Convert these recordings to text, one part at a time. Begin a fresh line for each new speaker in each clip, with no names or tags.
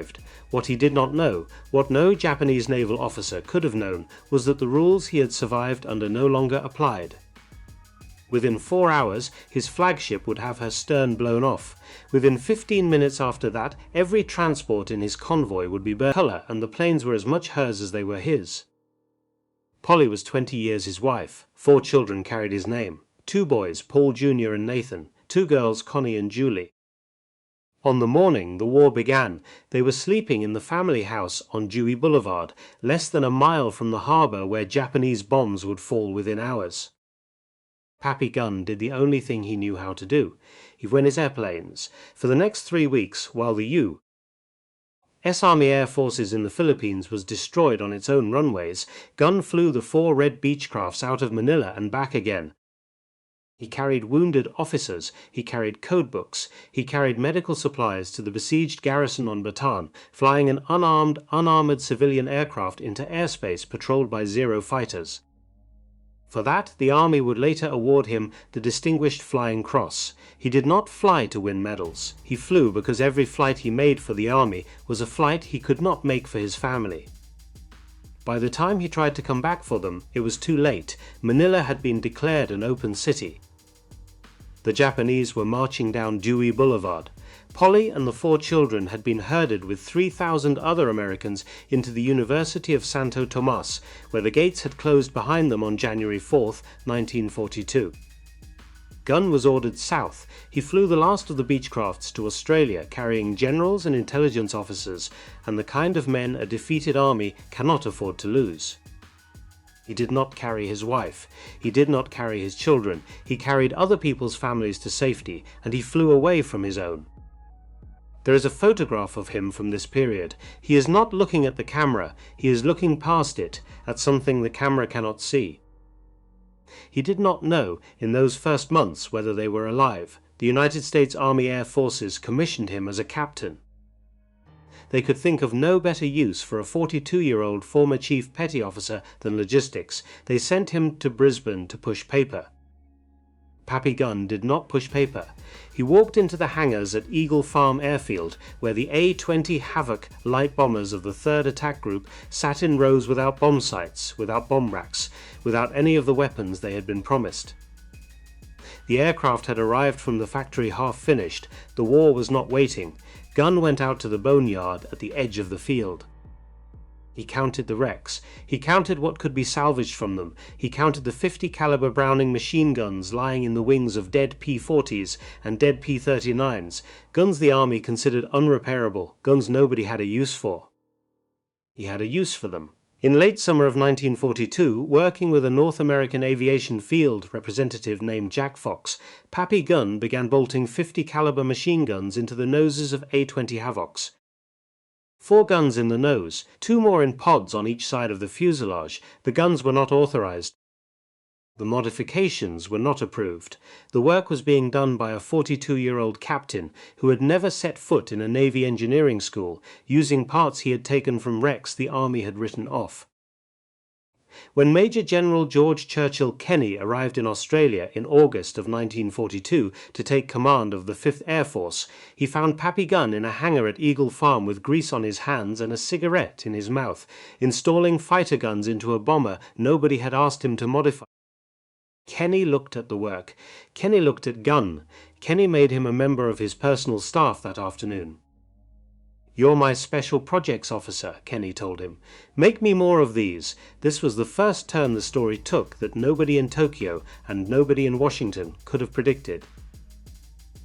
survived. What he did not know, what no Japanese naval officer could have known, was that the rules he had survived under no longer applied. Within 4 hours, his flagship would have her stern blown off. Within 15 minutes after that, every transport in his convoy would be burned color, and the planes were as much hers as they were his. Polly was 20 years his wife. 4 children carried his name. 2 boys, Paul Jr. and Nathan. 2 girls, Connie and Julie. On the morning the war began, they were sleeping in the family house on Dewey Boulevard, less than a mile from the harbor where Japanese bombs would fall within hours. Pappy Gunn did the only thing he knew how to do. He went his airplanes. For the next 3 weeks, while the U.S. Army Air Forces in the Philippines was destroyed on its own runways, Gunn flew the 4 red Beechcrafts out of Manila and back again. He carried wounded officers, he carried codebooks, he carried medical supplies to the besieged garrison on Bataan, flying an unarmored civilian aircraft into airspace patrolled by Zero fighters. For that, the Army would later award him the Distinguished Flying Cross. He did not fly to win medals. He flew because every flight he made for the Army was a flight he could not make for his family. By the time he tried to come back for them, it was too late. Manila had been declared an open city. The Japanese were marching down Dewey Boulevard. Polly and the 4 children had been herded with 3,000 other Americans into the University of Santo Tomas, where the gates had closed behind them on January 4, 1942. Gunn was ordered south. He flew the last of the Beechcrafts to Australia, carrying generals and intelligence officers, and the kind of men a defeated army cannot afford to lose. He did not carry his wife. He did not carry his children. He carried other people's families to safety, and he flew away from his own. There is a photograph of him from this period. He is not looking at the camera, he is looking past it, at something the camera cannot see. He did not know, in those first months, whether they were alive. The United States Army Air Forces commissioned him as a captain. They could think of no better use for a 42-year-old former chief petty officer than logistics. They sent him to Brisbane to push paper. Pappy Gunn did not push paper. He walked into the hangars at Eagle Farm Airfield, where the A-20 Havoc light bombers of the 3rd Attack Group sat in rows without bomb sights, without bomb racks, without any of the weapons they had been promised. The aircraft had arrived from the factory half finished. The war was not waiting. Gunn went out to the boneyard at the edge of the field. He counted the wrecks. He counted what could be salvaged from them. He counted the 50 caliber Browning machine guns lying in the wings of dead P-40s and dead P-39s, guns the Army considered unrepairable, guns nobody had a use for. He had a use for them. In late summer of 1942, working with a North American aviation field representative named Jack Fox, Pappy Gunn began bolting 50 caliber machine guns into the noses of A-20 Havocs. 4 guns in the nose, 2 more in pods on each side of the fuselage. The guns were not authorized. The modifications were not approved. The work was being done by a 42-year-old captain who had never set foot in a Navy engineering school, using parts he had taken from wrecks the Army had written off. When Major General George Churchill Kenny arrived in Australia in August of 1942 to take command of the 5th Air Force, he found Pappy Gunn in a hangar at Eagle Farm with grease on his hands and a cigarette in his mouth, installing fighter guns into a bomber nobody had asked him to modify. Kenny looked at the work. Kenny looked at Gunn. Kenny made him a member of his personal staff that afternoon. "You're my special projects officer," Kenny told him. "Make me more of these." This was the first turn the story took that nobody in Tokyo and nobody in Washington could have predicted.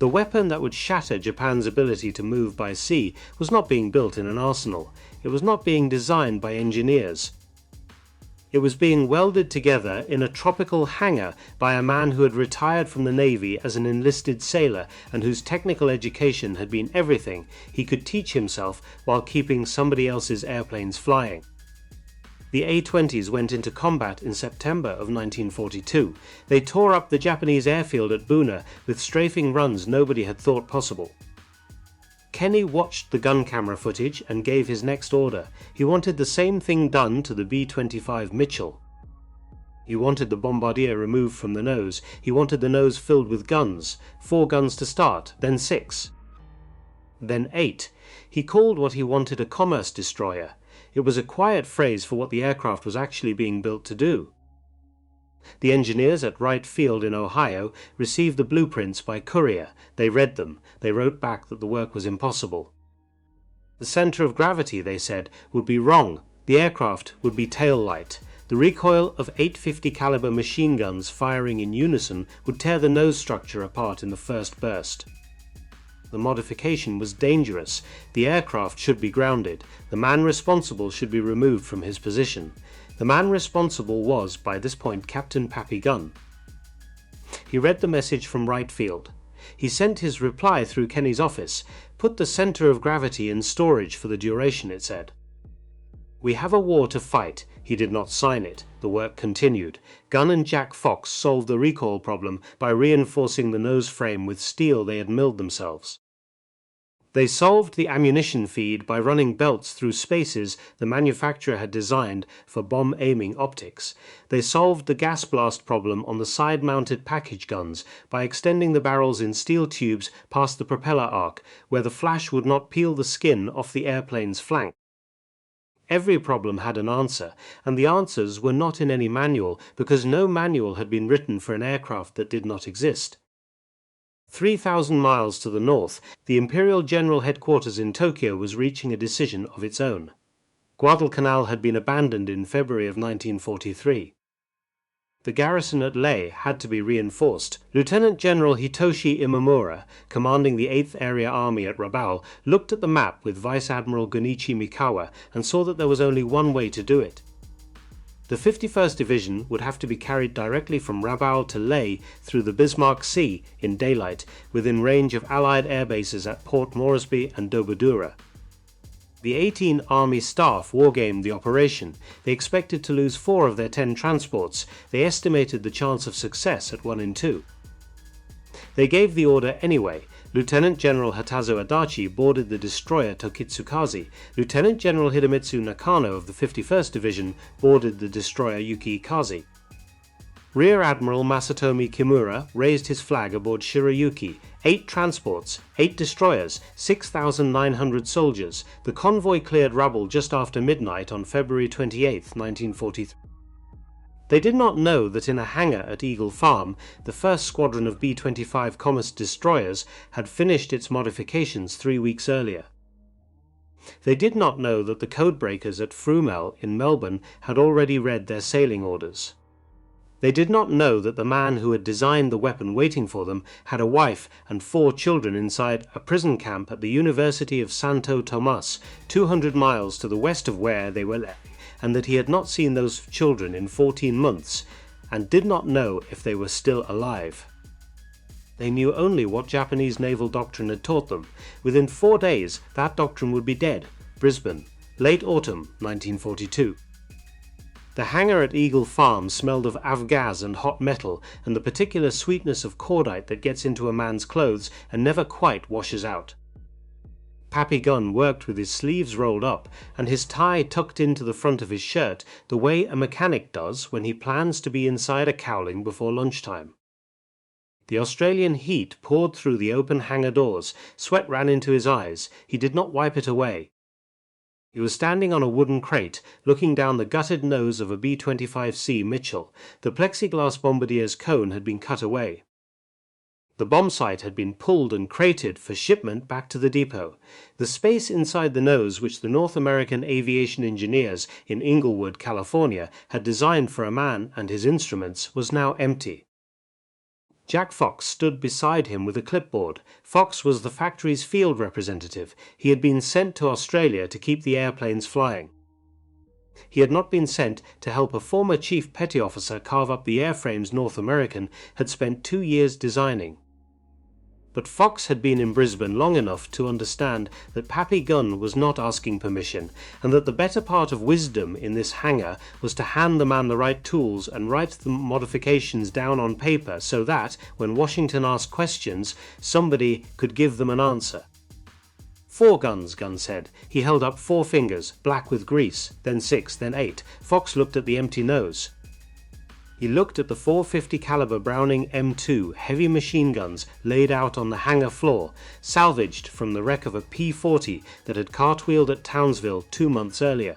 The weapon that would shatter Japan's ability to move by sea was not being built in an arsenal. It was not being designed by engineers. It was being welded together in a tropical hangar by a man who had retired from the Navy as an enlisted sailor and whose technical education had been everything he could teach himself while keeping somebody else's airplanes flying. The A-20s went into combat in September of 1942. They tore up the Japanese airfield at Buna with strafing runs nobody had thought possible. Kenny watched the gun camera footage and gave his next order. He wanted the same thing done to the B-25 Mitchell. He wanted the bombardier removed from the nose. He wanted the nose filled with guns. 4 guns to start, then 6. then 8. He called what he wanted a commerce destroyer. It was a quiet phrase for what the aircraft was actually being built to do. The engineers at Wright Field in Ohio received the blueprints by courier. They read them. They wrote back that the work was impossible. The center of gravity, they said, would be wrong. The aircraft would be tail light. The recoil of 850 caliber machine guns firing in unison would tear the nose structure apart in the first burst. The modification was dangerous. The aircraft should be grounded. The man responsible should be removed from his position. The man responsible was, by this point, Captain Pappy Gunn. He read the message from Wright Field. He sent his reply through Kenny's office. Put the center of gravity in storage for the duration, it said. We have a war to fight. He did not sign it. The work continued. Gunn and Jack Fox solved the recoil problem by reinforcing the nose frame with steel they had milled themselves. They solved the ammunition feed by running belts through spaces the manufacturer had designed for bomb-aiming optics. They solved the gas blast problem on the side-mounted package guns by extending the barrels in steel tubes past the propeller arc, where the flash would not peel the skin off the airplane's flank. Every problem had an answer, and the answers were not in any manual, because no manual had been written for an aircraft that did not exist. 3,000 miles to the north, the Imperial General Headquarters in Tokyo was reaching a decision of its own. Guadalcanal had been abandoned in February of 1943. The garrison at Leh had to be reinforced. Lieutenant General Hitoshi Imamura, commanding the 8th Area Army at Rabaul, looked at the map with Vice Admiral Gunichi Mikawa and saw that there was only one way to do it. The 51st Division would have to be carried directly from Rabaul to Leh through the Bismarck Sea in daylight, within range of Allied air bases at Port Moresby and Dobodura. The 18 Army staff wargamed the operation. They expected to lose 4 of their 10 transports. They estimated the chance of success at 1 in 2. They gave the order anyway. Lieutenant General Hatazo Adachi boarded the destroyer Tokitsukaze. Lieutenant General Hidemitsu Nakano of the 51st Division boarded the destroyer Yuki-Ikaze. Rear Admiral Masatomi Kimura raised his flag aboard Shirayuki. 8 transports, 8 destroyers, 6,900 soldiers. The convoy cleared Rabaul just after midnight on February 28, 1943. They did not know that in a hangar at Eagle Farm, the first squadron of B-25 Commerce destroyers had finished its modifications 3 weeks earlier. They did not know that the codebreakers at Frumel in Melbourne had already read their sailing orders. They did not know that the man who had designed the weapon waiting for them had a wife and 4 children inside a prison camp at the University of Santo Tomas, 200 miles to the west of where they were left, and that he had not seen those children in 14 months, and did not know if they were still alive. They knew only what Japanese naval doctrine had taught them. Within 4 days, that doctrine would be dead. Brisbane, late autumn 1942. The hangar at Eagle Farm smelled of avgas and hot metal, and the particular sweetness of cordite that gets into a man's clothes and never quite washes out. Pappy Gunn worked with his sleeves rolled up and his tie tucked into the front of his shirt, the way a mechanic does when he plans to be inside a cowling before lunchtime. The Australian heat poured through the open hangar doors. Sweat ran into his eyes. He did not wipe it away. He was standing on a wooden crate, looking down the gutted nose of a B-25C Mitchell. The plexiglass bombardier's cone had been cut away. The bomb sight had been pulled and crated for shipment back to the depot. The space inside the nose, which the North American aviation engineers in Inglewood, California, had designed for a man and his instruments, was now empty. Jack Fox stood beside him with a clipboard. Fox was the factory's field representative. He had been sent to Australia to keep the airplanes flying. He had not been sent to help a former chief petty officer carve up the airframes North American had spent 2 years designing. But Fox had been in Brisbane long enough to understand that Pappy Gunn was not asking permission, and that the better part of wisdom in this hangar was to hand the man the right tools and write the modifications down on paper so that, when Washington asked questions, somebody could give them an answer. 4 guns, Gunn said. He held up 4 fingers, black with grease, then 6, then 8. Fox looked at the empty nose. He looked at the 450 caliber Browning M2 heavy machine guns laid out on the hangar floor, salvaged from the wreck of a P-40 that had cartwheeled at Townsville 2 months earlier.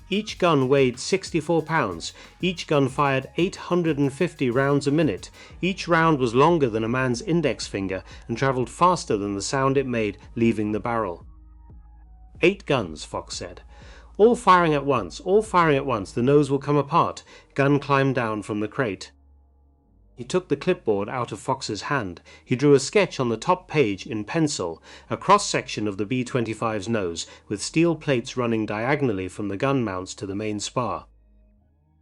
Each gun weighed 64 pounds, each gun fired 850 rounds a minute, each round was longer than a man's index finger and travelled faster than the sound it made leaving the barrel. 8 guns, Fox said. All firing at once, the nose will come apart. Gunn climbed down from the crate. He took the clipboard out of Fox's hand. He drew a sketch on the top page in pencil, a cross-section of the B-25's nose, with steel plates running diagonally from the gun mounts to the main spar.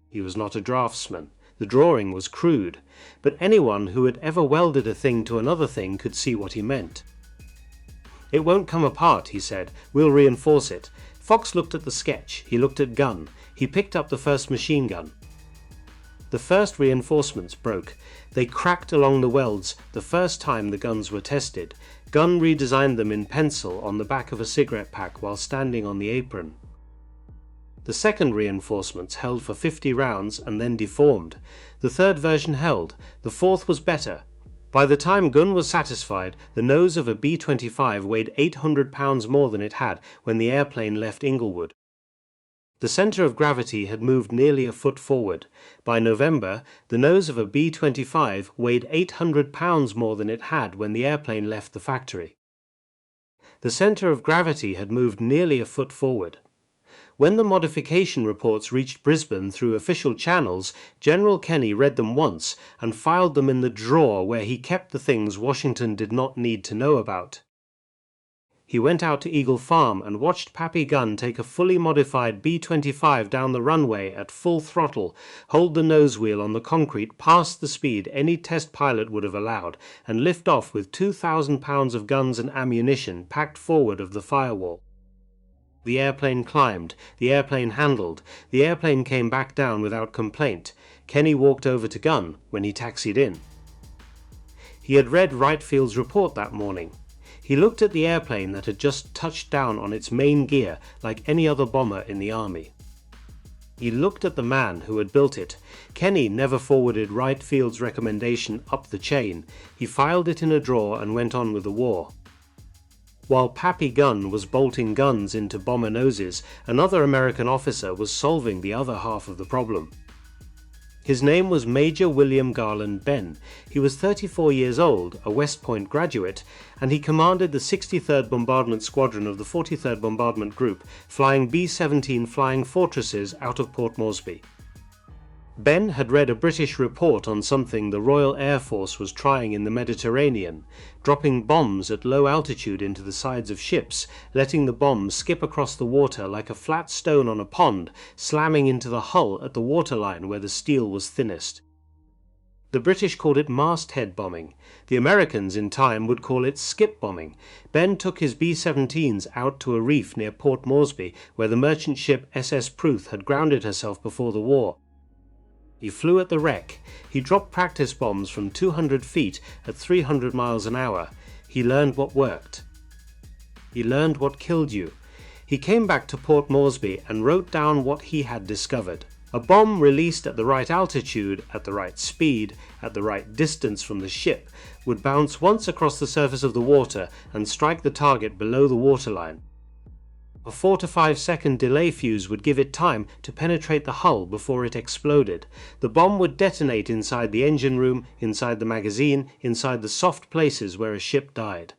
He was not a draftsman. The drawing was crude, but anyone who had ever welded a thing to another thing could see what he meant. "It won't come apart," he said. "We'll reinforce it." Fox looked at the sketch. He looked at Gunn. He picked up the first machine gun. The first reinforcements broke. They cracked along the welds the first time the guns were tested. Gunn redesigned them in pencil on the back of a cigarette pack while standing on the apron. The second reinforcements held for 50 rounds and then deformed. The third version held. The fourth was better. By the time Gunn was satisfied, the nose of a B-25 weighed 800 pounds more than it had when the airplane left Inglewood. The center of gravity had moved nearly a foot forward. By November, the nose of a B-25 weighed 800 pounds more than it had when the airplane left the factory. The center of gravity had moved nearly a foot forward. When the modification reports reached Brisbane through official channels, General Kenny read them once and filed them in the drawer where he kept the things Washington did not need to know about. He went out to Eagle Farm and watched Pappy Gunn take a fully modified B-25 down the runway at full throttle, hold the nose wheel on the concrete past the speed any test pilot would have allowed, and lift off with 2,000 pounds of guns and ammunition packed forward of the firewall. The airplane climbed, the airplane handled, the airplane came back down without complaint. Kenny walked over to Gunn when he taxied in. He had read Wrightfield's report that morning. He looked at the airplane that had just touched down on its main gear like any other bomber in the Army. He looked at the man who had built it. Kenny never forwarded Wrightfield's recommendation up the chain. He filed it in a drawer and went on with the war. While Pappy Gunn was bolting guns into bomber noses, another American officer was solving the other half of the problem. His name was Major William Garland Benn. He was 34 years old, a West Point graduate, and he commanded the 63rd Bombardment Squadron of the 43rd Bombardment Group, flying B-17 Flying Fortresses out of Port Moresby. Ben had read a British report on something the Royal Air Force was trying in the Mediterranean, dropping bombs at low altitude into the sides of ships, letting the bombs skip across the water like a flat stone on a pond, slamming into the hull at the waterline where the steel was thinnest. The British called it masthead bombing. The Americans in time would call it skip bombing. Ben took his B-17s out to a reef near Port Moresby where the merchant ship SS Pruth had grounded herself before the war. He flew at the wreck. He dropped practice bombs from 200 feet at 300 miles an hour. He learned what worked. He learned what killed you. He came back to Port Moresby and wrote down what he had discovered. A bomb released at the right altitude, at the right speed, at the right distance from the ship, would bounce once across the surface of the water and strike the target below the waterline. A 4 to 5 second delay fuse would give it time to penetrate the hull before it exploded. The bomb would detonate inside the engine room, inside the magazine, inside the soft places where a ship died.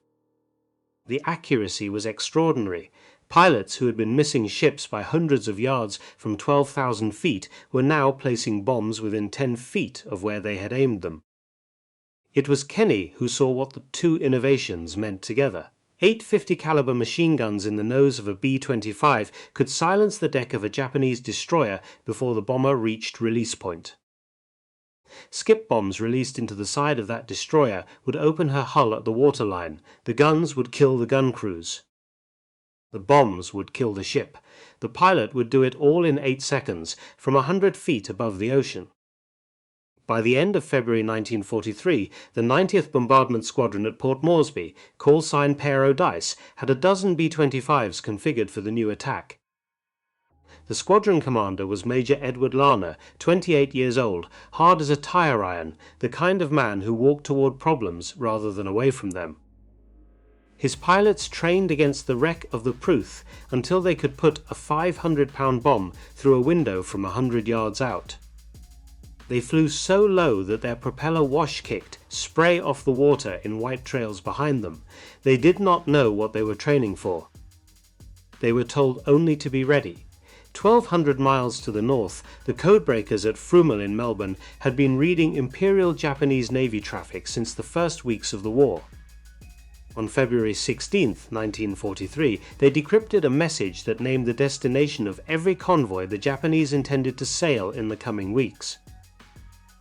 The accuracy was extraordinary. Pilots who had been missing ships by hundreds of yards from 12,000 feet were now placing bombs within 10 feet of where they had aimed them. It was Kenny who saw what the two innovations meant together. 8 50 caliber machine guns in the nose of a B-25 could silence the deck of a Japanese destroyer before the bomber reached release point. Skip bombs released into the side of that destroyer would open her hull at the waterline. The guns would kill the gun crews. The bombs would kill the ship. The pilot would do it all in 8 seconds, from 100 feet above the ocean. By the end of February 1943, the 90th Bombardment Squadron at Port Moresby, call sign Pero Dice, had a dozen B-25s configured for the new attack. The squadron commander was Major Edward Larner, 28 years old, hard as a tire iron, the kind of man who walked toward problems rather than away from them. His pilots trained against the wreck of the Pruth until they could put a 500-pound bomb through a window from 100 yards out. They flew so low that their propeller wash-kicked spray off the water in white trails behind them. They did not know what they were training for. They were told only to be ready. 1,200 miles to the north, the codebreakers at Frumel in Melbourne had been reading Imperial Japanese Navy traffic since the first weeks of the war. On February 16, 1943, they decrypted a message that named the destination of every convoy the Japanese intended to sail in the coming weeks.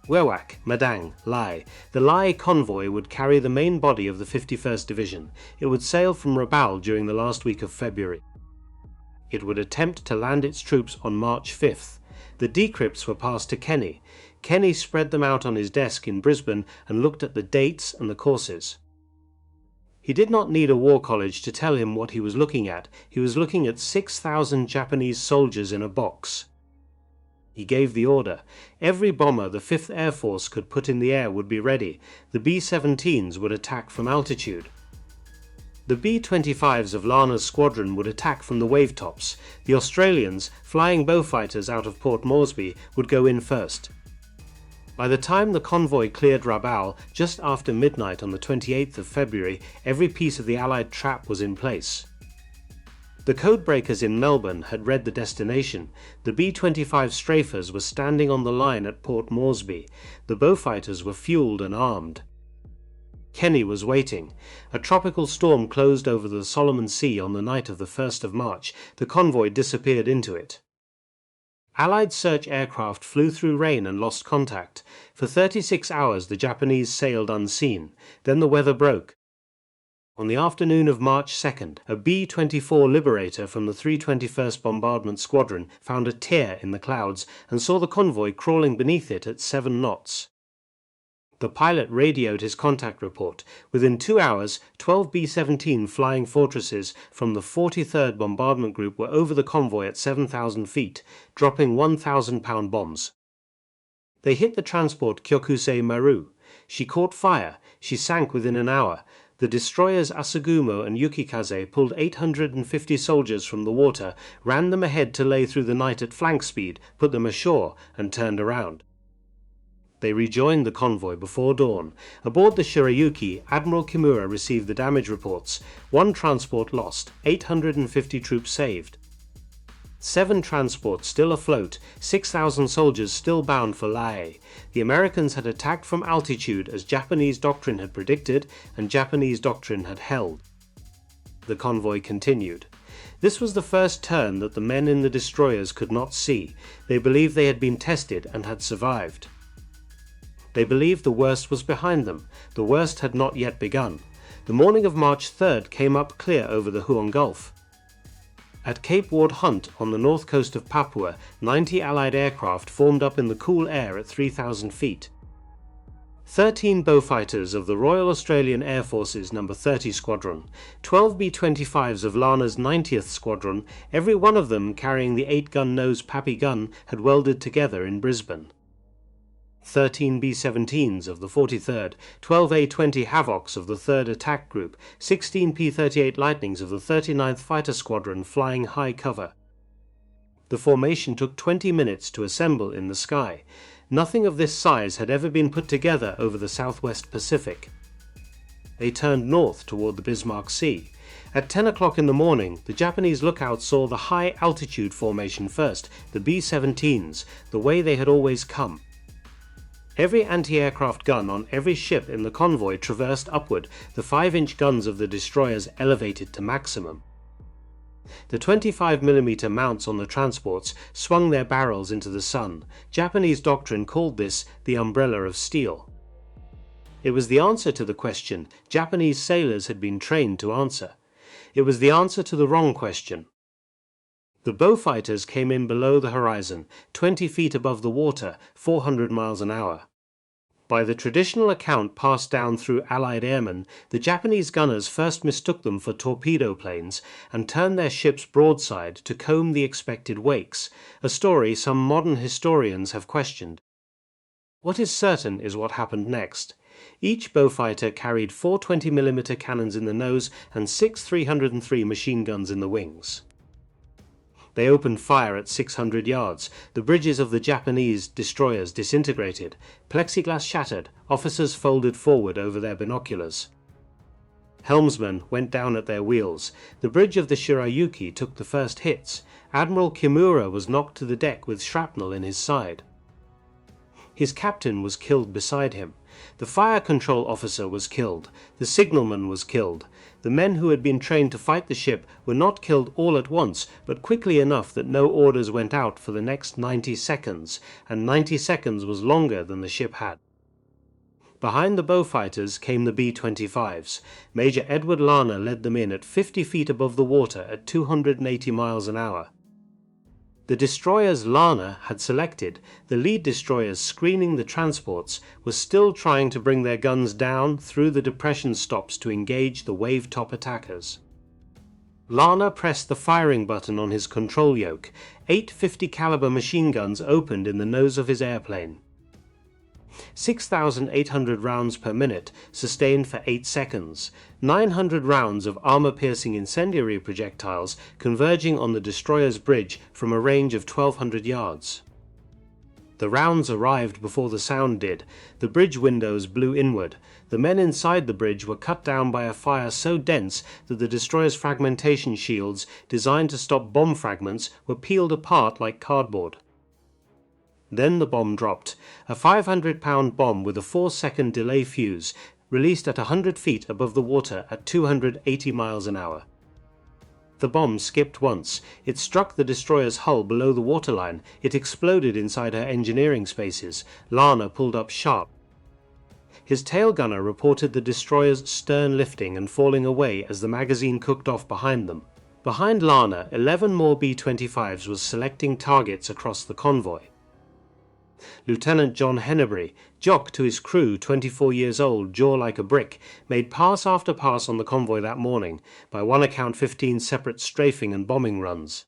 Wewak, Madang, Lai. The Lai convoy would carry the main body of the 51st Division. It would sail from Rabaul during the last week of February. It would attempt to land its troops on March 5th. The decrypts were passed to Kenny. Kenny spread them out on his desk in Brisbane and looked at the dates and the courses. He did not need a war college to tell him what he was looking at. He was looking at 6,000 Japanese soldiers in a box. He gave the order. Every bomber the 5th Air Force could put in the air would be ready. The B-17s would attack from altitude. The B-25s of Larner's squadron would attack from the wavetops. The Australians, flying Beaufighters out of Port Moresby, would go in first. By the time the convoy cleared Rabaul, just after midnight on the 28th of February, every piece of the Allied trap was in place. The codebreakers in Melbourne had read the destination. The B-25 strafers were standing on the line at Port Moresby. The Beaufighters were fueled and armed. Kenny was waiting. A tropical storm closed over the Solomon Sea on the night of the 1st of March. The convoy disappeared into it. Allied search aircraft flew through rain and lost contact. For 36 hours the Japanese sailed unseen. Then the weather broke. On the afternoon of March 2nd, a B-24 Liberator from the 321st Bombardment Squadron found a tear in the clouds and saw the convoy crawling beneath it at 7 knots. The pilot radioed his contact report. Within 2 hours, 12 B-17 Flying Fortresses from the 43rd Bombardment Group were over the convoy at 7,000 feet, dropping 1,000-pound bombs. They hit the transport Kyokusei Maru. She caught fire. She sank within an hour. The destroyers Asugumo and Yukikaze pulled 850 soldiers from the water, ran them ahead to lay through the night at flank speed, put them ashore, and turned around. They rejoined the convoy before dawn. Aboard the Shirayuki, Admiral Kimura received the damage reports. 1 transport lost, 850 troops saved. 7 transports still afloat, 6,000 soldiers still bound for Lae. The Americans had attacked from altitude as Japanese doctrine had predicted, and Japanese doctrine had held. The convoy continued. This was the first turn that the men in the destroyers could not see. They believed they had been tested and had survived. They believed the worst was behind them. The worst had not yet begun. The morning of March 3rd came up clear over the Huon Gulf. At Cape Ward Hunt on the north coast of Papua, 90 Allied aircraft formed up in the cool air at 3,000 feet. 13 Beaufighters of the Royal Australian Air Force's No. 30 Squadron, 12 B-25s of Larner's 90th Squadron, every one of them carrying the 8-gun nose Pappy Gunn, had welded together in Brisbane. 13 B-17s of the 43rd, 12 A-20 Havocs of the 3rd Attack Group, 16 P-38 Lightnings of the 39th Fighter Squadron flying high cover. The formation took 20 minutes to assemble in the sky. Nothing of this size had ever been put together over the southwest Pacific. They turned north toward the Bismarck Sea. At 10 o'clock in the morning, the Japanese lookouts saw the high-altitude formation first, the B-17s, the way they had always come. Every anti-aircraft gun on every ship in the convoy traversed upward, the 5-inch guns of the destroyers elevated to maximum. The 25mm mounts on the transports swung their barrels into the sun. Japanese doctrine called this the umbrella of steel. It was the answer to the question Japanese sailors had been trained to answer. It was the answer to the wrong question. The Beaufighters came in below the horizon, 20 feet above the water, 400 miles an hour. By the traditional account passed down through Allied airmen, the Japanese gunners first mistook them for torpedo planes and turned their ships broadside to comb the expected wakes, a story some modern historians have questioned. What is certain is what happened next. Each Beaufighter carried 4 20mm cannons in the nose and 6 303 machine guns in the wings. They opened fire at 600 yards. The bridges of the Japanese destroyers disintegrated, plexiglass shattered, officers folded forward over their binoculars. Helmsmen went down at their wheels. The bridge of the Shirayuki took the first hits. Admiral Kimura was knocked to the deck with shrapnel in his side. His captain was killed beside him. The fire control officer was killed. The signalman was killed. The men who had been trained to fight the ship were not killed all at once, but quickly enough that no orders went out for the next 90 seconds, and 90 seconds was longer than the ship had. Behind the Beaufighters came the B-25s. Major Edward Larner led them in at 50 feet above the water at 280 miles an hour. The destroyers Larner had selected, the lead destroyers screening the transports, were still trying to bring their guns down through the depression stops to engage the wave-top attackers. Larner pressed the firing button on his control yoke. 8 50 caliber machine guns opened in the nose of his airplane. 6,800 rounds per minute, sustained for 8 seconds, 900 rounds of armor-piercing incendiary projectiles converging on the destroyer's bridge from a range of 1,200 yards. The rounds arrived before the sound did. The bridge windows blew inward. The men inside the bridge were cut down by a fire so dense that the destroyer's fragmentation shields, designed to stop bomb fragments, were peeled apart like cardboard. Then the bomb dropped, a 500-pound bomb with a 4-second delay fuse, released at 100 feet above the water at 280 miles an hour. The bomb skipped once. It struck the destroyer's hull below the waterline. It exploded inside her engineering spaces. Larner pulled up sharp. His tail gunner reported the destroyer's stern lifting and falling away as the magazine cooked off behind them. Behind Larner, 11 more B-25s was selecting targets across the convoy. Lieutenant John Hennebury, jock to his crew, 24 years old, jaw like a brick, made pass after pass on the convoy that morning, by one account 15 separate strafing and bombing runs.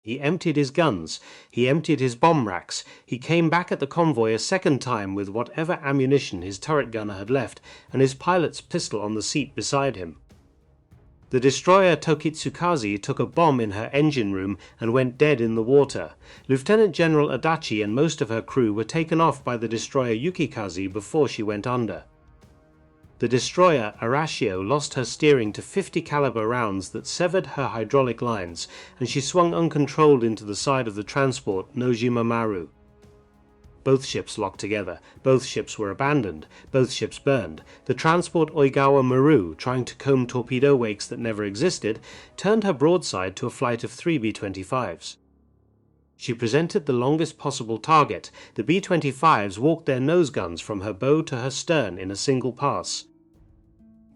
He emptied his guns, he emptied his bomb racks, he came back at the convoy a second time with whatever ammunition his turret gunner had left, and his pilot's pistol on the seat beside him. The destroyer Tokitsukaze took a bomb in her engine room and went dead in the water. Lieutenant General Adachi and most of her crew were taken off by the destroyer Yukikaze before she went under. The destroyer Arashio lost her steering to 50 caliber rounds that severed her hydraulic lines, and she swung uncontrolled into the side of the transport Nojima Maru. Both ships locked together. Both ships were abandoned. Both ships burned. The transport Oigawa Maru, trying to comb torpedo wakes that never existed, turned her broadside to a flight of 3 B-25s. She presented the longest possible target. The B-25s walked their nose guns from her bow to her stern in a single pass.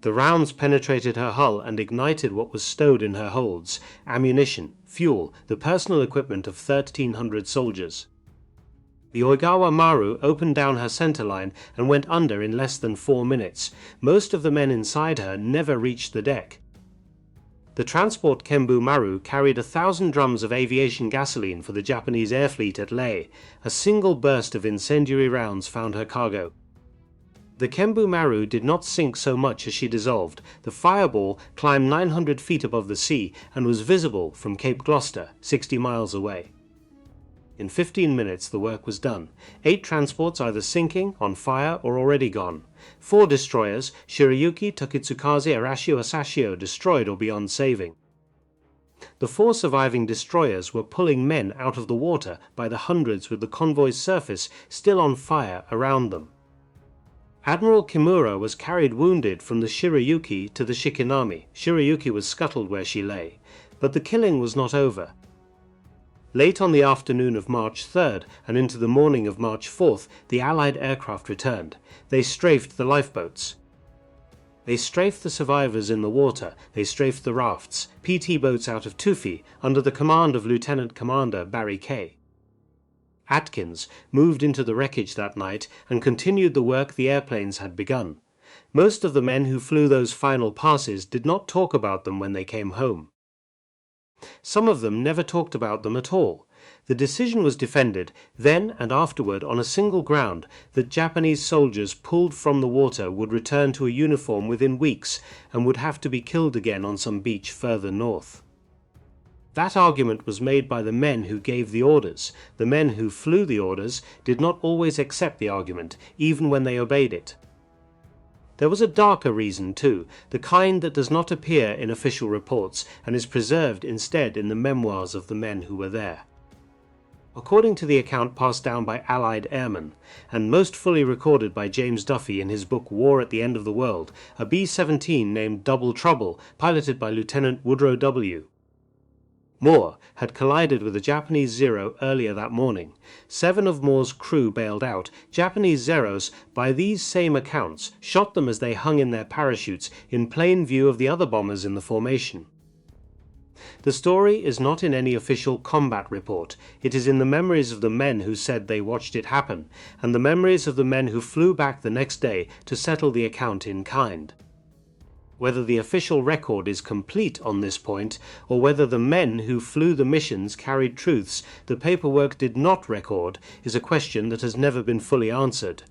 The rounds penetrated her hull and ignited what was stowed in her holds: ammunition, fuel, the personal equipment of 1,300 soldiers. The Oigawa Maru opened down her centerline and went under in less than 4 minutes. Most of the men inside her never reached the deck. The transport Kembu Maru carried 1,000 drums of aviation gasoline for the Japanese air fleet at Leh. A single burst of incendiary rounds found her cargo. The Kembu Maru did not sink so much as she dissolved. The fireball climbed 900 feet above the sea and was visible from Cape Gloucester, 60 miles away. In 15 minutes the work was done. 8 transports either sinking, on fire, or already gone. 4 destroyers, Shirayuki, Tokitsukaze, Arashio, Asashio, destroyed or beyond saving. The 4 surviving destroyers were pulling men out of the water by the hundreds, with the convoy's surface still on fire around them. Admiral Kimura was carried wounded from the Shirayuki to the Shikinami. Shirayuki was scuttled where she lay. But the killing was not over. Late on the afternoon of March 3rd and into the morning of March 4th, the Allied aircraft returned. They strafed the lifeboats. They strafed the survivors in the water. They strafed the rafts, PT boats out of Tufi, under the command of Lieutenant Commander Barry Kay. Atkins moved into the wreckage that night and continued the work the airplanes had begun. Most of the men who flew those final passes did not talk about them when they came home. Some of them never talked about them at all. The decision was defended then and afterward on a single ground that Japanese soldiers pulled from the water would return to a uniform within weeks and would have to be killed again on some beach further north. That argument was made by the men who gave the orders. The men who flew the orders did not always accept the argument, even when they obeyed it. There was a darker reason too, the kind that does not appear in official reports and is preserved instead in the memoirs of the men who were there. According to the account passed down by Allied airmen, and most fully recorded by James Duffy in his book War at the End of the World, a B-17 named Double Trouble, piloted by Lieutenant Woodrow W. Moore had collided with a Japanese Zero earlier that morning. 7 of Moore's crew bailed out. Japanese Zeros, by these same accounts, shot them as they hung in their parachutes in plain view of the other bombers in the formation. The story is not in any official combat report. It is in the memories of the men who said they watched it happen, and the memories of the men who flew back the next day to settle the account in kind. Whether the official record is complete on this point, or whether the men who flew the missions carried truths the paperwork did not record, is a question that has never been fully answered.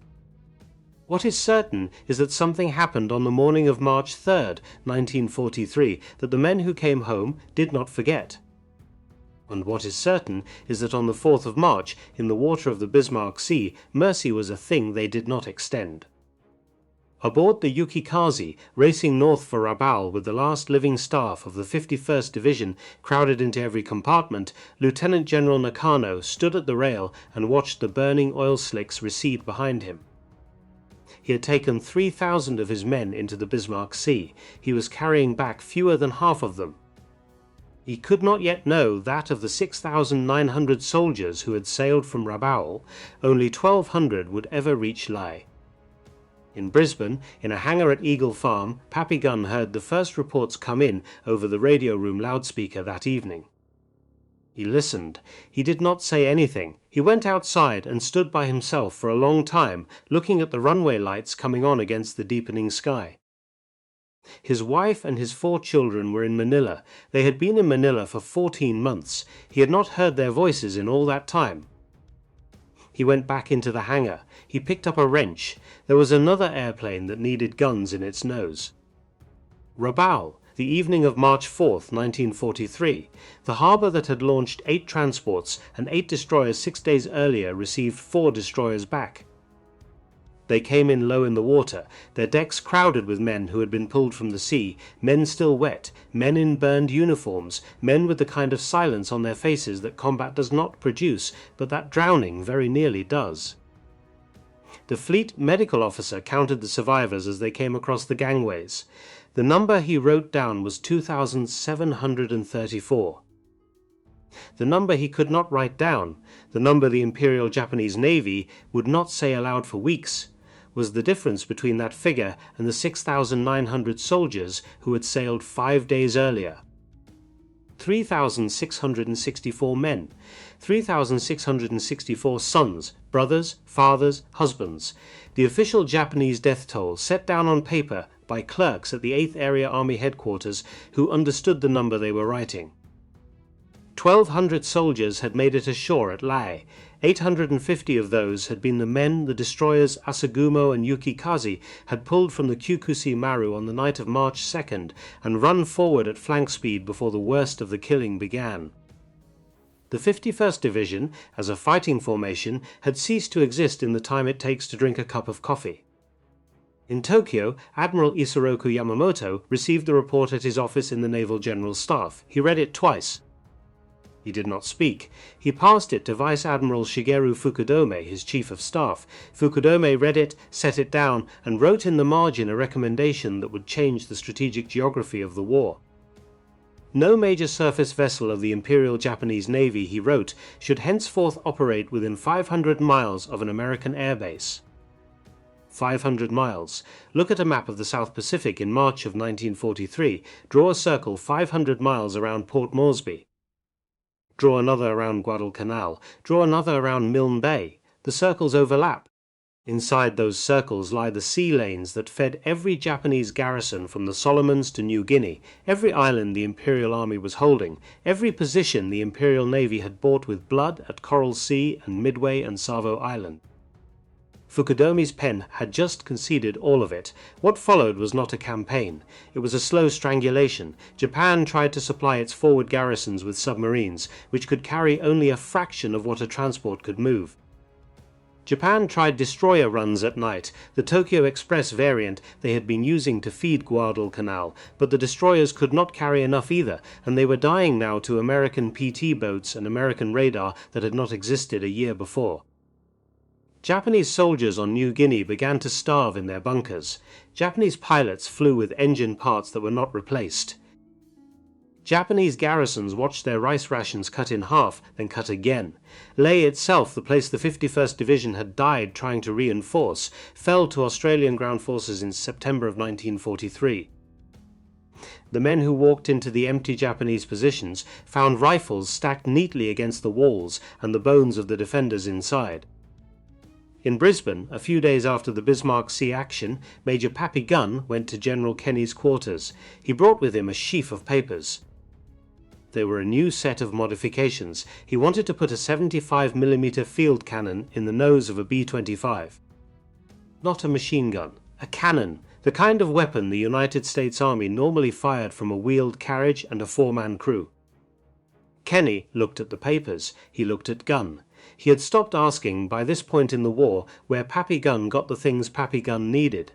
What is certain is that something happened on the morning of March 3rd, 1943, that the men who came home did not forget. And what is certain is that on the 4th of March, in the water of the Bismarck Sea, mercy was a thing they did not extend. Aboard the Yukikaze, racing north for Rabaul with the last living staff of the 51st Division crowded into every compartment, Lieutenant General Nakano stood at the rail and watched the burning oil slicks recede behind him. He had taken 3,000 of his men into the Bismarck Sea. He was carrying back fewer than half of them. He could not yet know that of the 6,900 soldiers who had sailed from Rabaul, only 1,200 would ever reach Lae. In Brisbane, in a hangar at Eagle Farm, Pappy Gunn heard the first reports come in over the radio room loudspeaker that evening. He listened. He did not say anything. He went outside and stood by himself for a long time, looking at the runway lights coming on against the deepening sky. His wife and his 4 children were in Manila. They had been in Manila for 14 months. He had not heard their voices in all that time. He went back into the hangar. He picked up a wrench. There was another airplane that needed guns in its nose. Rabaul, the evening of March 4th, 1943. The harbour that had launched 8 transports and 8 destroyers 6 days earlier received 4 destroyers back. They came in low in the water, their decks crowded with men who had been pulled from the sea, men still wet, men in burned uniforms, men with the kind of silence on their faces that combat does not produce, but that drowning very nearly does. The fleet medical officer counted the survivors as they came across the gangways. The number he wrote down was 2,734. The number he could not write down, the number the Imperial Japanese Navy would not say aloud for weeks, was the difference between that figure and the 6,900 soldiers who had sailed 5 days earlier. 3,664 men, 3,664 sons, brothers, fathers, husbands. The official Japanese death toll set down on paper by clerks at the 8th Area Army Headquarters who understood the number they were writing. 1,200 soldiers had made it ashore at Lae. 850 of those had been the men the destroyers Asagumo and Yukikaze had pulled from the Kyukushi Maru on the night of March 2nd and run forward at flank speed before the worst of the killing began. The 51st Division, as a fighting formation, had ceased to exist in the time it takes to drink a cup of coffee. In Tokyo, Admiral Isoroku Yamamoto received the report at his office in the Naval General Staff. He read it twice. He did not speak. He passed it to Vice Admiral Shigeru Fukudome, his Chief of Staff. Fukudome read it, set it down, and wrote in the margin a recommendation that would change the strategic geography of the war. No major surface vessel of the Imperial Japanese Navy, he wrote, should henceforth operate within 500 miles of an American airbase. 500 miles. Look at a map of the South Pacific in March of 1943. Draw a circle 500 miles around Port Moresby. draw another around Guadalcanal, draw another around Milne Bay. The circles overlap. Inside those circles lie the sea lanes that fed every Japanese garrison from the Solomons to New Guinea, every island the Imperial Army was holding, every position the Imperial Navy had bought with blood at Coral Sea and Midway and Savo Island. Fukudomi's pen had just conceded all of it. What followed was not a campaign. It was a slow strangulation. Japan tried to supply its forward garrisons with submarines, which could carry only a fraction of what a transport could move. Japan tried destroyer runs at night, the Tokyo Express variant they had been using to feed Guadalcanal, but the destroyers could not carry enough either, and they were dying now to American PT boats and American radar that had not existed a year before. Japanese soldiers on New Guinea began to starve in their bunkers. Japanese pilots flew with engine parts that were not replaced. Japanese garrisons watched their rice rations cut in half, then cut again. Leh itself, the place the 51st Division had died trying to reinforce, fell to Australian ground forces in September of 1943. The men who walked into the empty Japanese positions found rifles stacked neatly against the walls and the bones of the defenders inside. In Brisbane, a few days after the Bismarck Sea action, Major Pappy Gunn went to General Kenny's quarters. He brought with him a sheaf of papers. They were a new set of modifications. He wanted to put a 75mm field cannon in the nose of a B-25. Not a machine gun, a cannon, the kind of weapon the United States Army normally fired from a wheeled carriage and a four-man crew. Kenny looked at the papers. He looked at Gunn. He had stopped asking, by this point in the war, where Pappy Gunn got the things Pappy Gunn needed.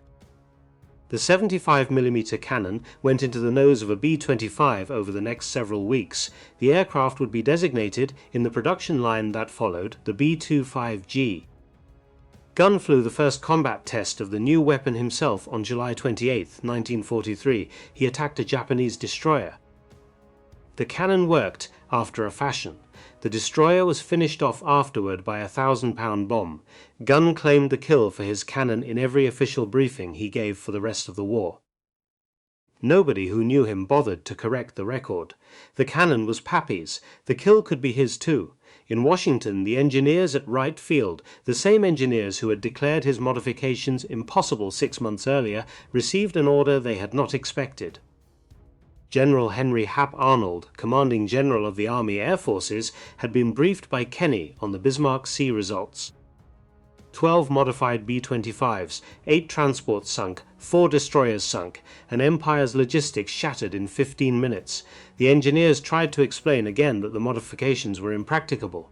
The 75mm cannon went into the nose of a B-25 over the next several weeks. The aircraft would be designated, in the production line that followed, the B-25G. Gunn flew the first combat test of the new weapon himself on July 28, 1943. He attacked a Japanese destroyer. The cannon worked after a fashion. The destroyer was finished off afterward by a 1,000-pound bomb. Gunn claimed the kill for his cannon in every official briefing he gave for the rest of the war. Nobody who knew him bothered to correct the record. The cannon was Pappy's. The kill could be his too. In Washington, the engineers at Wright Field, the same engineers who had declared his modifications impossible 6 months earlier, received an order they had not expected. General Henry Hap Arnold, commanding general of the Army Air Forces, had been briefed by Kenny on the Bismarck Sea results. 12 modified B-25s, 8 transports sunk, 4 destroyers sunk, and Empire's logistics shattered in 15 minutes. The engineers tried to explain again that the modifications were impracticable.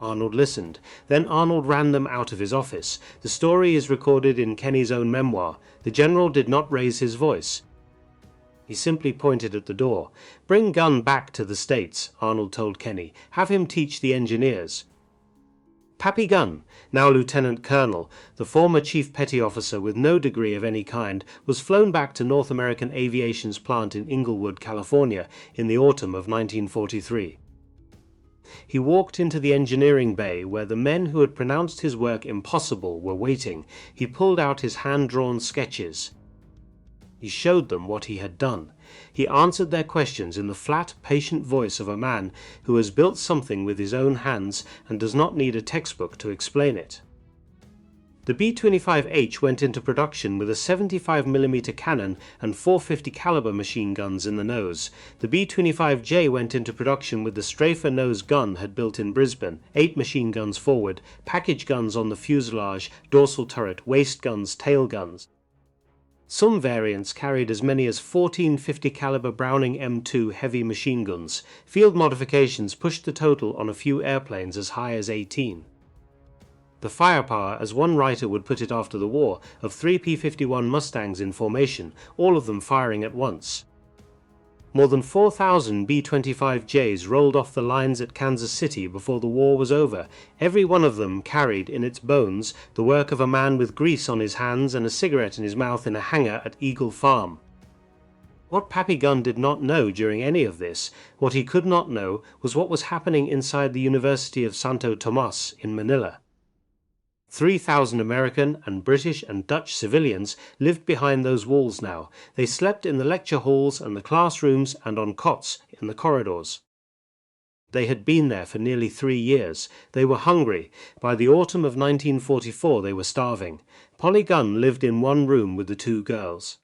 Arnold listened. Then Arnold ran them out of his office. The story is recorded in Kenny's own memoir. The general did not raise his voice. He simply pointed at the door. "Bring Gunn back to the States," Arnold told Kenny. "Have him teach the engineers." Pappy Gunn, now Lieutenant Colonel, the former Chief Petty Officer with no degree of any kind, was flown back to North American Aviation's plant in Inglewood, California, in the autumn of 1943. He walked into the engineering bay where the men who had pronounced his work impossible were waiting. He pulled out his hand-drawn sketches. He showed them what he had done. He answered their questions in the flat, patient voice of a man who has built something with his own hands and does not need a textbook to explain it. The B-25H went into production with a 75mm cannon and 450 caliber machine guns in the nose. The B-25J went into production with the strafer nose gun had built in Brisbane, 8 machine guns forward, package guns on the fuselage, dorsal turret, waist guns, tail guns. Some variants carried as many as 14 50 caliber Browning M2 heavy machine guns. Field modifications pushed the total on a few airplanes as high as 18. The firepower, as one writer would put it after the war, of 3 P-51 Mustangs in formation, all of them firing at once. More than 4,000 B-25Js rolled off the lines at Kansas City before the war was over. Every one of them carried in its bones the work of a man with grease on his hands and a cigarette in his mouth in a hangar at Eagle Farm. What Pappy Gunn did not know during any of this, what he could not know, was what was happening inside the University of Santo Tomas in Manila. 3,000 American and British and Dutch civilians lived behind those walls now. They slept in the lecture halls and the classrooms and on cots in the corridors. They had been there for nearly 3 years. They were hungry. By the autumn of 1944 they were starving. Polly Gunn lived in one room with the two girls,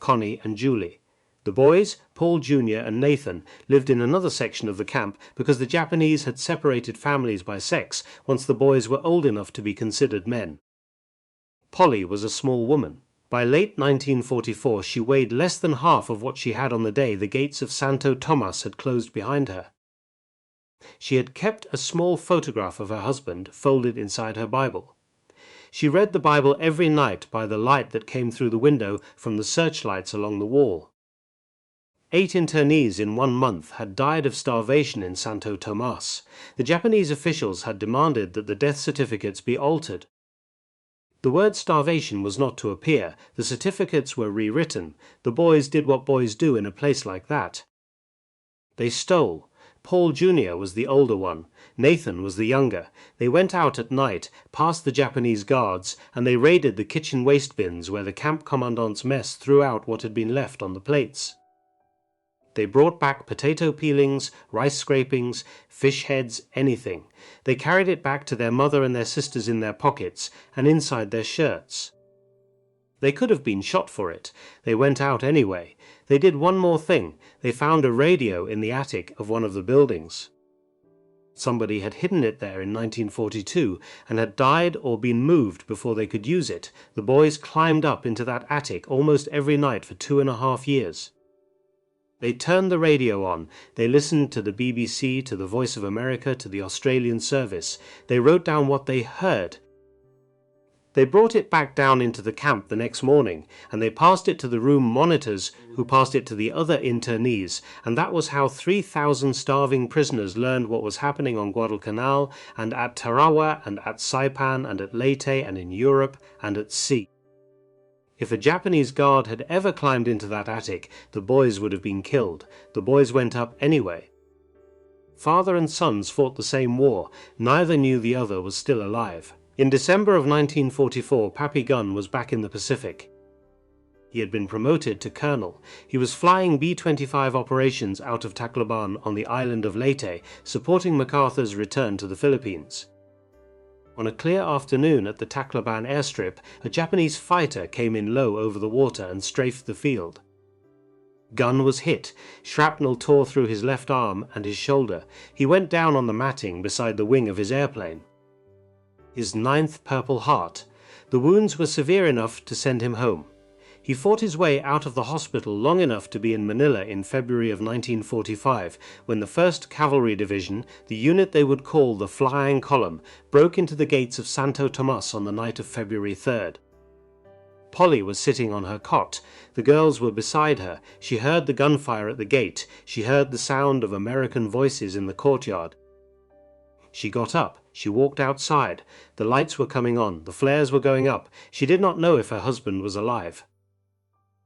Connie and Julie. The boys, Paul Jr. and Nathan, lived in another section of the camp because the Japanese had separated families by sex once the boys were old enough to be considered men. Polly was a small woman. By late 1944 she weighed less than half of what she had on the day the gates of Santo Tomas had closed behind her. She had kept a small photograph of her husband folded inside her Bible. She read the Bible every night by the light that came through the window from the searchlights along the wall. 8 internees in 1 month had died of starvation in Santo Tomas. The Japanese officials had demanded that the death certificates be altered. The word starvation was not to appear. The certificates were rewritten. The boys did what boys do in a place like that. They stole. Paul Jr. was the older one. Nathan was the younger. They went out at night, past the Japanese guards, and they raided the kitchen waste bins where the camp commandant's mess threw out what had been left on the plates. They brought back potato peelings, rice scrapings, fish heads, anything. They carried it back to their mother and their sisters in their pockets and inside their shirts. They could have been shot for it. They went out anyway. They did one more thing. They found a radio in the attic of one of the buildings. Somebody had hidden it there in 1942 and had died or been moved before they could use it. The boys climbed up into that attic almost every night for 2.5 years. They turned the radio on. They listened to the BBC, to the Voice of America, to the Australian service. They wrote down what they heard. They brought it back down into the camp the next morning, and they passed it to the room monitors, who passed it to the other internees, and that was how 3,000 starving prisoners learned what was happening on Guadalcanal, and at Tarawa, and at Saipan, and at Leyte, and in Europe, and at sea. If a Japanese guard had ever climbed into that attic, the boys would have been killed. The boys went up anyway. Father and sons fought the same war. Neither knew the other was still alive. In December of 1944, Pappy Gunn was back in the Pacific. He had been promoted to colonel. He was flying B-25 operations out of Tacloban on the island of Leyte, supporting MacArthur's return to the Philippines. On a clear afternoon at the Tacloban airstrip, a Japanese fighter came in low over the water and strafed the field. Gunn was hit. Shrapnel tore through his left arm and his shoulder. He went down on the matting beside the wing of his airplane. His 9th Purple Heart. The wounds were severe enough to send him home. He fought his way out of the hospital long enough to be in Manila in February of 1945, when the 1st Cavalry Division, the unit they would call the Flying Column, broke into the gates of Santo Tomas on the night of February 3rd. Polly was sitting on her cot. The girls were beside her. She heard the gunfire at the gate. She heard the sound of American voices in the courtyard. She got up. She walked outside. The lights were coming on. The flares were going up. She did not know if her husband was alive.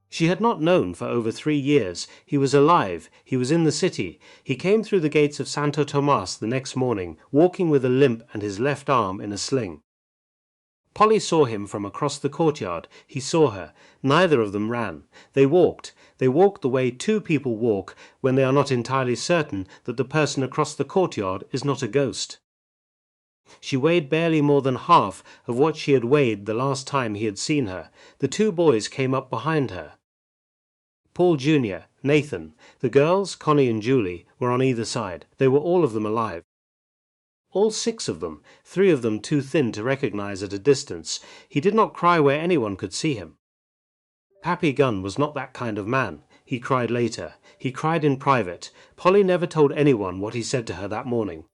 She had not known for over 3 years. He was alive. He was in the city. He came through the gates of Santo Tomas the next morning, walking with a limp and his left arm in a sling. Polly saw him from across the courtyard. He saw her. Neither of them ran. They walked. They walked the way 2 people walk when they are not entirely certain that the person across the courtyard is not a ghost. She weighed barely more than half of what she had weighed the last time he had seen her. The 2 boys came up behind her. Paul Jr., Nathan, the girls, Connie and Julie, were on either side. They were all of them alive. All 6 of them, 3 of them too thin to recognize at a distance. He did not cry where anyone could see him. Pappy Gunn was not that kind of man. He cried later. He cried in private. Polly never told anyone what he said to her that morning.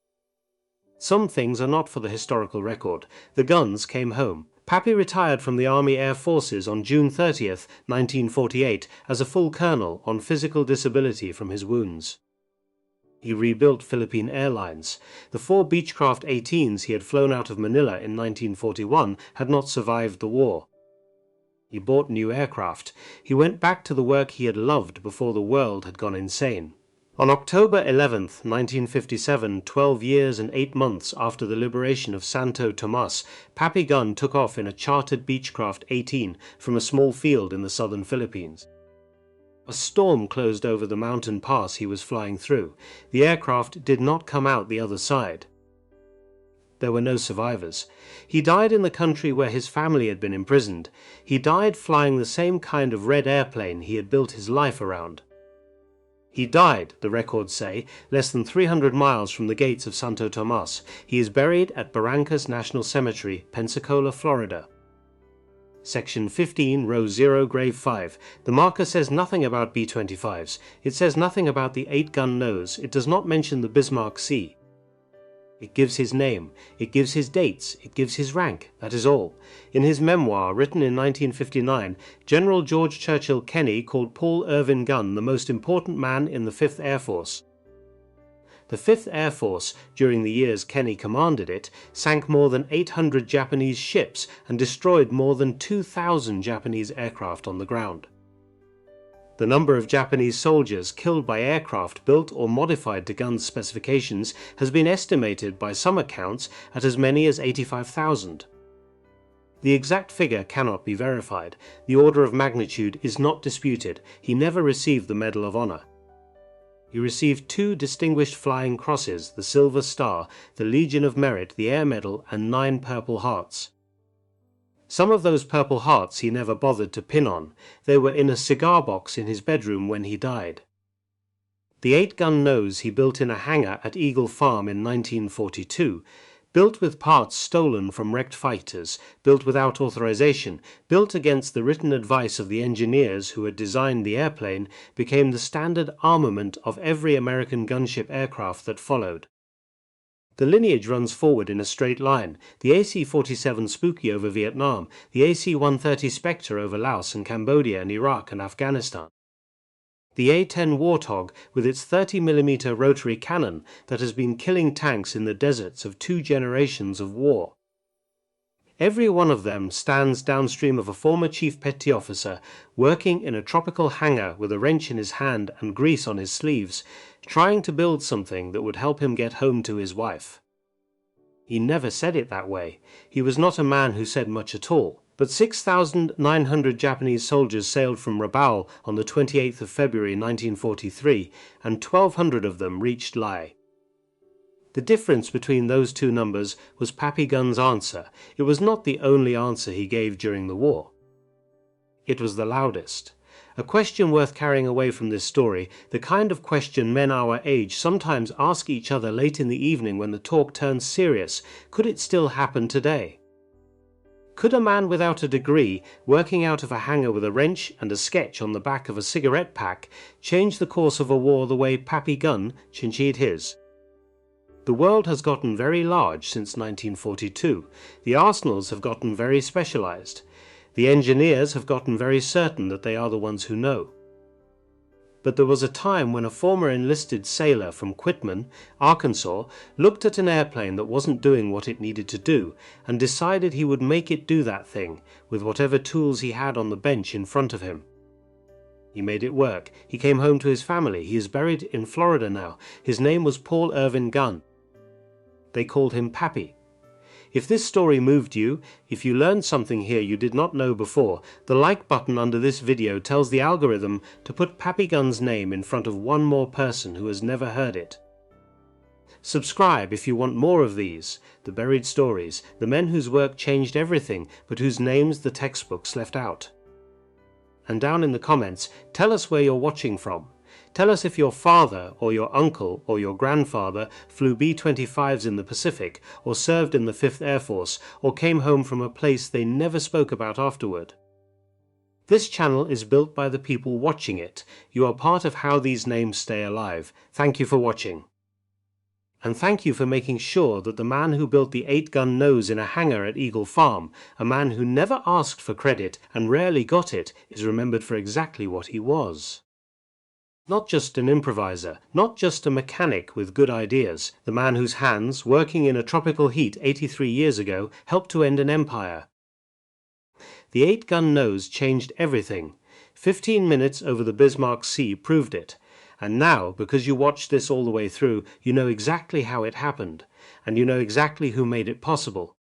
Some things are not for the historical record. The Gunns came home. Pappy retired from the Army Air Forces on June 30th, 1948, as a full colonel on physical disability from his wounds. He rebuilt Philippine Airlines. The 4 Beechcraft 18s he had flown out of Manila in 1941 had not survived the war. He bought new aircraft. He went back to the work he had loved before the world had gone insane. On October 11th, 1957, 12 years and 8 months after the liberation of Santo Tomas, Pappy Gunn took off in a chartered Beechcraft 18 from a small field in the southern Philippines. A storm closed over the mountain pass he was flying through. The aircraft did not come out the other side. There were no survivors. He died in the country where his family had been imprisoned. He died flying the same kind of red airplane he had built his life around. He died, the records say, less than 300 miles from the gates of Santo Tomas. He is buried at Barrancas National Cemetery, Pensacola, Florida. Section 15, row 0, grave 5. The marker says nothing about B-25s. It says nothing about the 8-gun nose. It does not mention the Bismarck C. It gives his name, it gives his dates, it gives his rank, that is all. In his memoir, written in 1959, General George Churchill Kenny called Paul Irvin Gunn the most important man in the 5th Air Force. The 5th Air Force, during the years Kenny commanded it, sank more than 800 Japanese ships and destroyed more than 2,000 Japanese aircraft on the ground. The number of Japanese soldiers killed by aircraft built or modified to Gunn's specifications has been estimated by some accounts at as many as 85,000. The exact figure cannot be verified. The order of magnitude is not disputed. He never received the Medal of Honor. He received 2 Distinguished Flying Crosses, the Silver Star, the Legion of Merit, the Air Medal, and 9 Purple Hearts. Some of those Purple Hearts he never bothered to pin on. They were in a cigar box in his bedroom when he died. The 8-gun nose he built in a hangar at Eagle Farm in 1942, built with parts stolen from wrecked fighters, built without authorization, built against the written advice of the engineers who had designed the airplane, became the standard armament of every American gunship aircraft that followed. The lineage runs forward in a straight line. The AC-47 Spooky over Vietnam, the AC-130 Spectre over Laos and Cambodia and Iraq and Afghanistan. The A-10 Warthog with its 30mm rotary cannon that has been killing tanks in the deserts of 2 generations of war. Every one of them stands downstream of a former chief petty officer working in a tropical hangar with a wrench in his hand and grease on his sleeves, trying to build something that would help him get home to his wife. He never said it that way. He was not a man who said much at all. But 6,900 Japanese soldiers sailed from Rabaul on the 28th of February 1943, and 1,200 of them reached Lae. The difference between those 2 numbers was Pappy Gunn's answer. It was not the only answer he gave during the war. It was the loudest. A question worth carrying away from this story, the kind of question men our age sometimes ask each other late in the evening when the talk turns serious. Could it still happen today? Could a man without a degree, working out of a hangar with a wrench and a sketch on the back of a cigarette pack, change the course of a war the way Pappy Gunn changed his? The world has gotten very large since 1942. The arsenals have gotten very specialized. The engineers have gotten very certain that they are the ones who know. But there was a time when a former enlisted sailor from Quitman, Arkansas, looked at an airplane that wasn't doing what it needed to do and decided he would make it do that thing with whatever tools he had on the bench in front of him. He made it work. He came home to his family. He is buried in Florida now. His name was Paul Irvin Gunn. They called him Pappy. If this story moved you, if you learned something here you did not know before, the like button under this video tells the algorithm to put Pappy Gunn's name in front of one more person who has never heard it. Subscribe if you want more of these, the buried stories, the men whose work changed everything but whose names the textbooks left out. And down in the comments, tell us where you're watching from. Tell us if your father or your uncle or your grandfather flew B-25s in the Pacific, or served in the 5th Air Force, or came home from a place they never spoke about afterward. This channel is built by the people watching it. You are part of how these names stay alive. Thank you for watching. And thank you for making sure that the man who built the 8-gun nose in a hangar at Eagle Farm, a man who never asked for credit and rarely got it, is remembered for exactly what he was. Not just an improviser, not just a mechanic with good ideas, the man whose hands, working in a tropical heat 83 years ago, helped to end an empire. The 8-gun nose changed everything. 15 minutes over the Bismarck Sea proved it. And now, because you watched this all the way through, you know exactly how it happened, and you know exactly who made it possible.